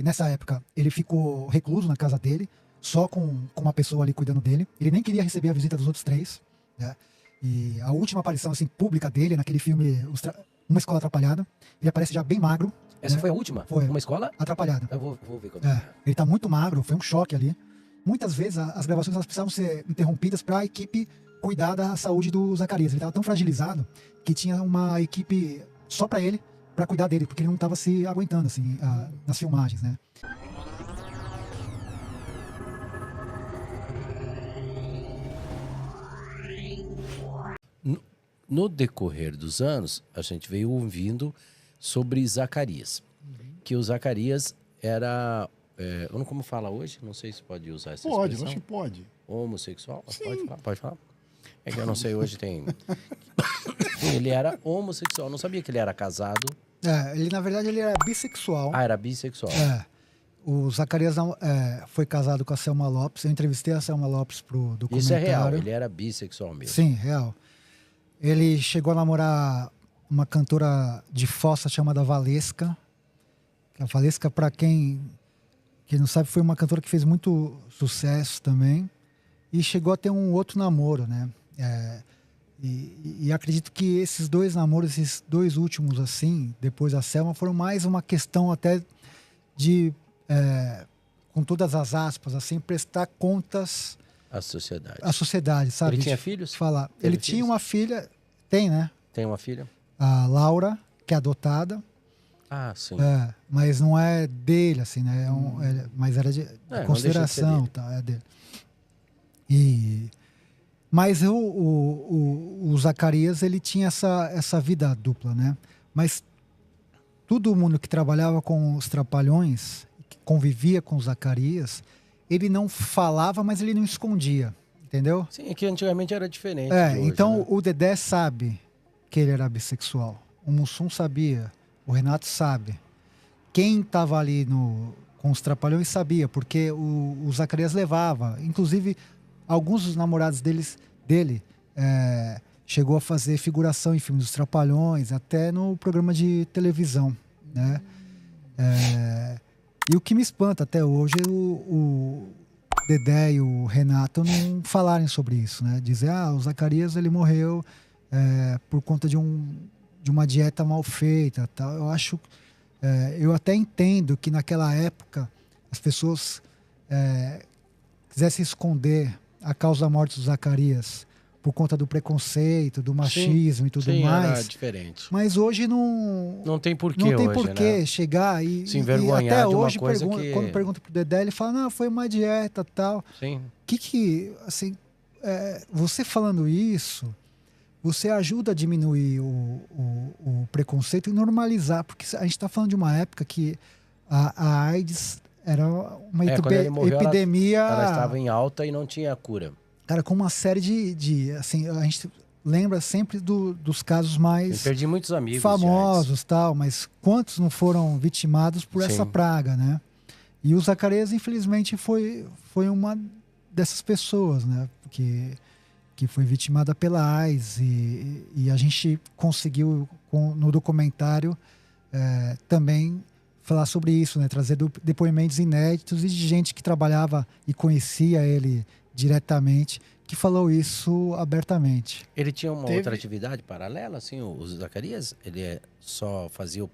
E nessa época, ele ficou recluso na casa dele, só com uma pessoa ali cuidando dele. Ele nem queria receber a visita dos outros três, né? E a última aparição assim, pública dele, naquele filme Uma Escola Atrapalhada, ele aparece já bem magro. Essa né? foi a última? Foi. Uma escola? Atrapalhada. Eu vou ver quando Ele tá muito magro, foi um choque ali. Muitas vezes as gravações elas precisavam ser interrompidas para a equipe cuidar da saúde do Zacarias. Ele estava tão fragilizado que tinha uma equipe só para ele, para cuidar dele, porque ele não estava se aguentando assim, nas filmagens, né? No decorrer dos anos, a gente veio ouvindo sobre Zacarias. Que o Zacarias era... como fala hoje? Não sei se pode usar essa Pode, expressão. acho que pode. Homossexual? Sim. Pode falar? É que eu não sei, hoje tem... Ele era homossexual, eu não sabia que ele era casado. Ele na verdade ele era bissexual. Ah, era bissexual. O Zacarias foi casado com a Selma Lopes. Eu entrevistei a Selma Lopes pro documentário. Isso é real, ele era bissexual mesmo. Sim, real. Ele chegou a namorar uma cantora de fossa chamada Valesca. A Valesca, para quem não sabe, foi uma cantora que fez muito sucesso também. E chegou a ter um outro namoro, né? E acredito que esses dois namoros, esses dois últimos, assim, depois da Selma, foram mais uma questão até de, com todas as aspas, assim, prestar contas à sociedade. À sociedade, sabe? Ele tinha filhos? Ele tinha uma filha, tem, né? Tem uma filha? A Laura, que é adotada. Ah, sim. Mas não é dele, assim, né? Mas era de consideração, tá? É dele. Mas o Zacarias, ele tinha essa vida dupla, né? Mas todo mundo que trabalhava com os Trapalhões, que convivia com o Zacarias, ele não falava, mas ele não escondia, entendeu? Sim, é que antigamente era diferente. Então né? o Dedé sabe que ele era bissexual. O Mussum sabia. O Renato sabe. Quem estava ali com os Trapalhões sabia, porque o Zacarias levava. Inclusive, alguns dos namorados dele chegou a fazer figuração em filmes dos Trapalhões, até no programa de televisão, né? E o que me espanta até hoje é o Dedé e o Renato não falarem sobre isso, né? Dizer, o Zacarias ele morreu por conta de uma dieta mal feita, tal. Eu até entendo que naquela época as pessoas quisessem esconder a causa da morte do Zacarias por conta do preconceito, do machismo e tudo mais. Era diferente. Mas hoje não tem porquê. Não tem hoje, porquê né? chegar e se envergonhar até de uma hoje coisa que... quando pergunta pro Dedé, ele fala, não, foi uma dieta, tal. Sim. Assim, você falando isso, você ajuda a diminuir o preconceito e normalizar, porque a gente está falando de uma época que a AIDS era uma quando ele morreu, epidemia. Ela estava em alta e não tinha cura. Cara, com uma série de assim, a gente lembra sempre dos casos mais Eu perdi muitos amigos famosos, tal, mas quantos não foram vitimados por essa praga, né? E o Zacarias, infelizmente, foi uma dessas pessoas, né? Que foi vitimada pela AIDS e a gente conseguiu, no documentário, também falar sobre isso, né? Trazer depoimentos inéditos e de gente que trabalhava e conhecia ele diretamente, que falou isso abertamente. Ele tinha uma outra atividade paralela, assim, o Zacarias? Ele só fazia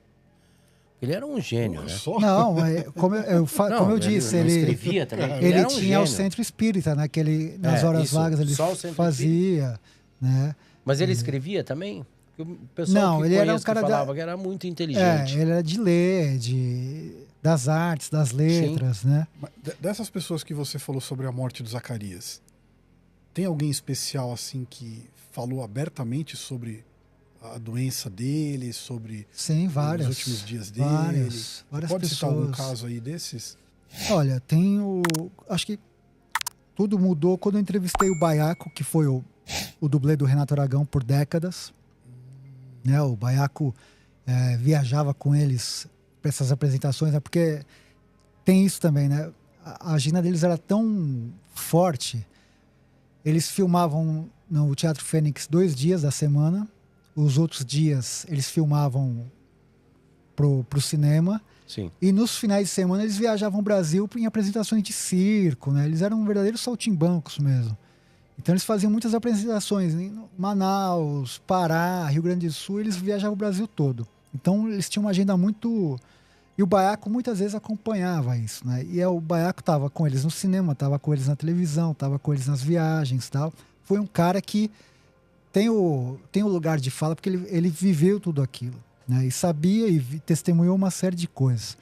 Ele era um gênio, né? Não, como eu disse, ele escrevia também. Ele tinha o centro espírita, né? Que ele, nas horas vagas ele fazia, né? Mas ele escrevia também? O pessoal ele era um cara que falava que era muito inteligente. Ele era de ler, das artes, das letras, né? Dessas pessoas que você falou sobre a morte do Zacarias, tem alguém especial assim que falou abertamente sobre a doença dele, sobre os últimos dias dele? Várias Pode pessoas. citar algum caso aí desses? Olha, acho que tudo mudou quando eu entrevistei o Baiaco, que foi o dublê do Renato Aragão por décadas. Né? O Baiaco viajava com eles para essas apresentações, né? Porque tem isso também, né? A agenda deles era tão forte. Eles filmavam no Teatro Fênix 2 dias da semana. Os outros dias eles filmavam pro cinema. Sim. E nos finais de semana eles viajavam o Brasil em apresentações de circo, né? Eles eram verdadeiros saltimbancos mesmo. Então eles faziam muitas apresentações em Manaus, Pará, Rio Grande do Sul, eles viajavam o Brasil todo. Então eles tinham uma agenda muito... E o Baiaco muitas vezes acompanhava isso, né? E o Baiaco estava com eles no cinema, estava com eles na televisão, estava com eles nas viagens e tal. Foi um cara que tem o lugar de fala porque ele viveu tudo aquilo, né? E sabia e testemunhou uma série de coisas.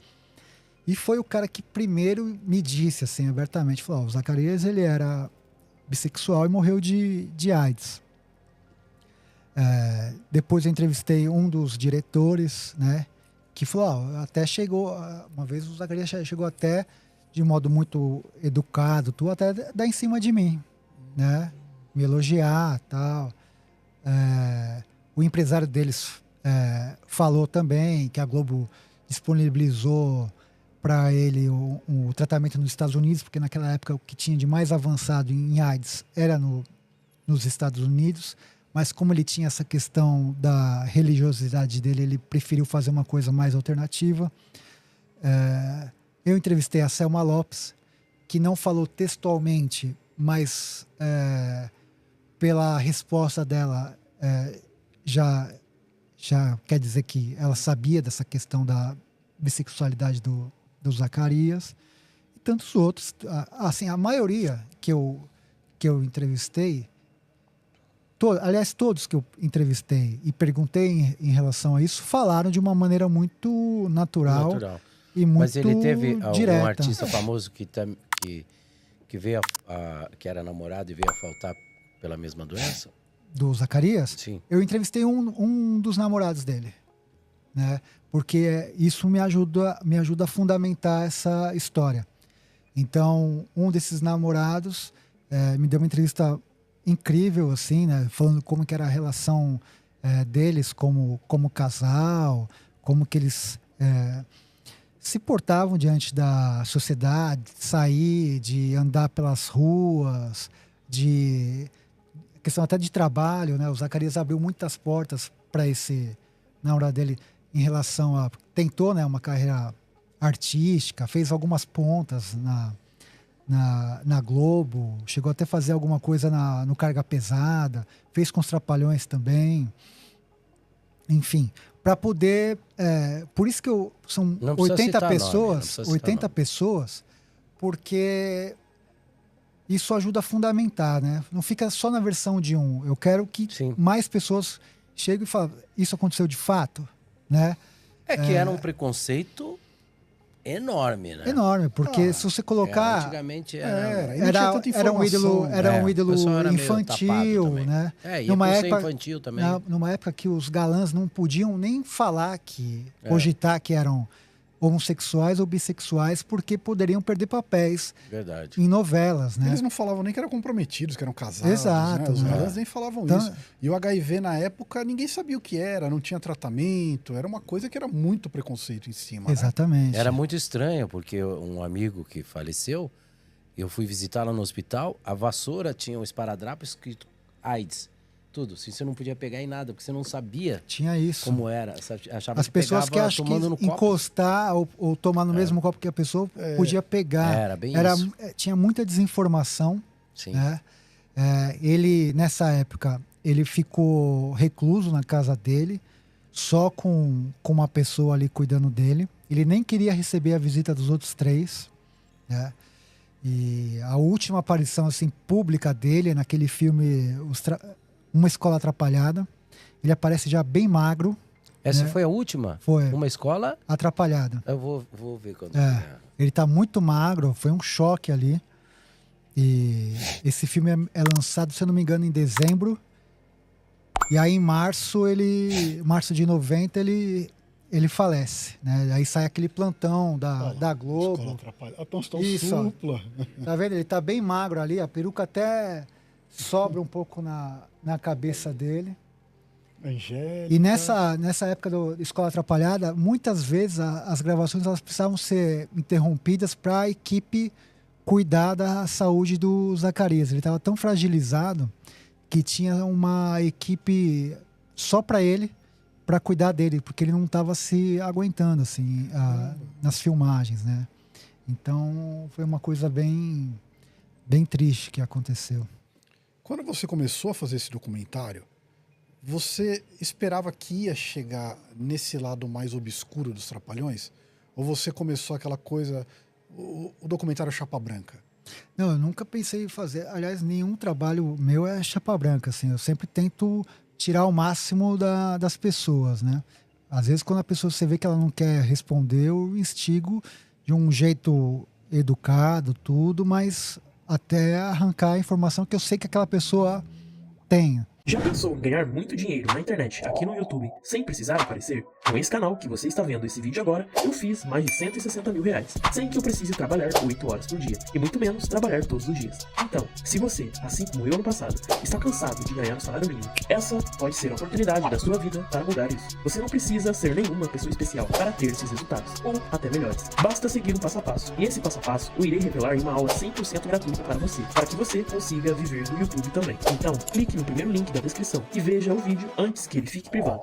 E foi o cara que primeiro me disse assim abertamente, falou, o Zacarias ele era bissexual e morreu de AIDS. Depois eu entrevistei um dos diretores, né? Que falou, até chegou, uma vez o Zacarias chegou até de modo muito educado, tu até dar em cima de mim, né? Me elogiar, tal. O empresário deles falou também que a Globo disponibilizou para ele o tratamento nos Estados Unidos, porque naquela época o que tinha de mais avançado em AIDS era nos Estados Unidos, mas como ele tinha essa questão da religiosidade dele, ele preferiu fazer uma coisa mais alternativa. Eu entrevistei a Selma Lopes, que não falou textualmente, mas pela resposta dela já quer dizer que ela sabia dessa questão da bissexualidade do Zacarias e tantos outros. Assim, a maioria que eu entrevistei, aliás, todos que eu entrevistei e perguntei em relação a isso, falaram de uma maneira muito natural. E muito Mas ele teve direta. algum artista famoso que veio que era namorado e veio a faltar pela mesma doença? Do Zacarias? Sim. Eu entrevistei um dos namorados dele, né? Porque isso me ajuda a fundamentar essa história. Então, um desses namorados me deu uma entrevista incrível, assim, né? Falando como que era a relação deles como casal, como que eles se portavam diante da sociedade, de sair, de andar pelas ruas, de questão até de trabalho, né? O Zacarias abriu muitas portas para esse namorado dele em relação a... Tentou, né, uma carreira artística, fez algumas pontas na Globo, chegou até a fazer alguma coisa no Carga Pesada, fez com os Trapalhões também. Enfim, para poder... por isso que são 80 pessoas, 80 pessoas, porque isso ajuda a fundamentar, né? Não fica só na versão de um. Eu quero que mais pessoas cheguem e falem, isso aconteceu de fato, né? Que era um preconceito enorme, né? Enorme, porque se você colocar... Antigamente era um ídolo infantil, né? Numa época infantil também. Numa época que os galãs não podiam nem falar cogitar que eram homossexuais ou bissexuais, porque poderiam perder papéis em novelas, né? Eles não falavam nem que eram comprometidos, que eram casados. Exato. Né? Os galãs nem falavam isso. E o HIV, na época, ninguém sabia o que era, não tinha tratamento, era uma coisa que era muito preconceito em cima. Exatamente. Né? Era muito estranho, porque um amigo que faleceu, eu fui visitá-lo no hospital, a vassoura tinha um esparadrapo escrito AIDS. Tudo. Assim, você não podia pegar em nada, porque você não sabia como era. Achava as pessoas que acham que encostar ou tomar no mesmo copo que a pessoa podia pegar. Era bem isso. Tinha muita desinformação. Sim. Né? Ele, nessa época, ele ficou recluso na casa dele, só com uma pessoa ali cuidando dele. Ele nem queria receber a visita dos outros 3. Né? E a última aparição assim, pública dele é naquele filme... Uma Escola Atrapalhada. Ele aparece já bem magro. Essa foi a última? Foi. Uma Escola Atrapalhada. Eu vou ver quando Ele tá muito magro, foi um choque ali. E esse filme é lançado, se eu não me engano, em dezembro. E aí em março de 90, ele falece, né? Aí sai aquele plantão da Globo. Isso. Supla. Tá vendo? Ele tá bem magro ali, a peruca até sobra um pouco na cabeça dele. Angélica. E nessa época do Escola Atrapalhada, muitas vezes as gravações elas precisavam ser interrompidas para a equipe cuidar da saúde do Zacarias. Ele estava tão fragilizado que tinha uma equipe só para ele para cuidar dele, porque ele não estava se aguentando assim nas filmagens, né? Então foi uma coisa bem triste que aconteceu. Quando você começou a fazer esse documentário, você esperava que ia chegar nesse lado mais obscuro dos Trapalhões? Ou você começou aquela coisa, o documentário Chapa Branca? Não, eu nunca pensei em fazer. Aliás, nenhum trabalho meu é chapa branca, assim. Eu sempre tento tirar o máximo das pessoas, né? Às vezes, quando a pessoa, você vê que ela não quer responder, eu instigo de um jeito educado, tudo, mas até arrancar a informação que eu sei que aquela pessoa tem. Já pensou em ganhar muito dinheiro na internet, aqui no YouTube, sem precisar aparecer? Com esse canal que você está vendo esse vídeo agora, eu fiz mais de 160 mil reais, sem que eu precise trabalhar 8 horas por dia, e muito menos trabalhar todos os dias. Então, se você, assim como eu no passado, está cansado de ganhar um salário mínimo, essa pode ser a oportunidade da sua vida para mudar isso. Você não precisa ser nenhuma pessoa especial para ter esses resultados, ou até melhores. Basta seguir um passo a passo, e esse passo a passo eu irei revelar em uma aula 100% gratuita para que você consiga viver do YouTube também. Então, clique no primeiro link da descrição e veja o vídeo antes que ele fique privado.